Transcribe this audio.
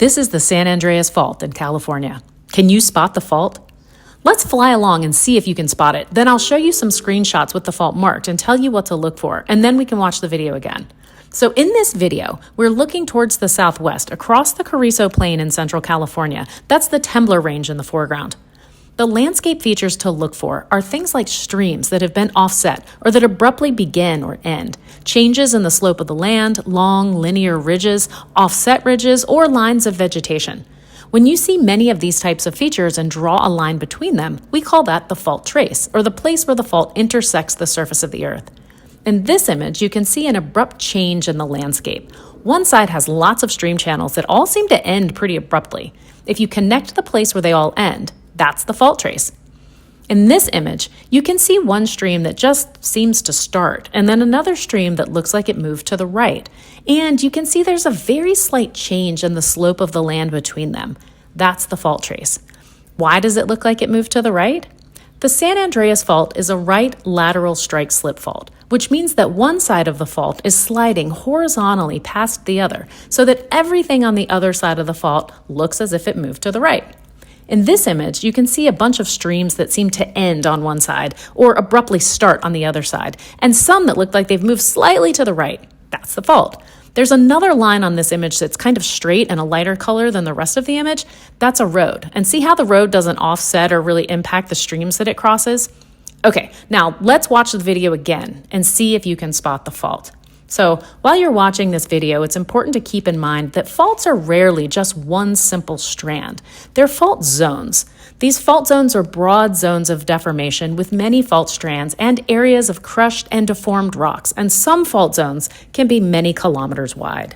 This is the San Andreas Fault in California. Can you spot the fault? Let's fly along and see if you can spot it. Then I'll show you some screenshots with the fault marked and tell you what to look for, and then we can watch the video again. So in this video, we're looking towards the southwest, across the Carrizo Plain in central California. That's the Temblor Range in the foreground. The landscape features to look for are things like streams that have been offset or that abruptly begin or end, changes in the slope of the land, long linear ridges, offset ridges, or lines of vegetation. When you see many of these types of features and draw a line between them, we call that the fault trace, or the place where the fault intersects the surface of the earth. In this image, you can see an abrupt change in the landscape. One side has lots of stream channels that all seem to end pretty abruptly. If you connect the place where they all end, that's the fault trace. In this image, you can see one stream that just seems to start, and then another stream that looks like it moved to the right. And you can see there's a very slight change in the slope of the land between them. That's the fault trace. Why does it look like it moved to the right? The San Andreas Fault is a right lateral strike slip fault, which means that one side of the fault is sliding horizontally past the other, so that everything on the other side of the fault looks as if it moved to the right. In this image, you can see a bunch of streams that seem to end on one side or abruptly start on the other side, and some that look like they've moved slightly to the right. That's the fault. There's another line on this image that's kind of straight and a lighter color than the rest of the image. That's a road. And see how the road doesn't offset or really impact the streams that it crosses? Okay, now let's watch the video again and see if you can spot the fault. So while you're watching this video, it's important to keep in mind that faults are rarely just one simple strand. They're fault zones. These fault zones are broad zones of deformation with many fault strands and areas of crushed and deformed rocks, and some fault zones can be many kilometers wide.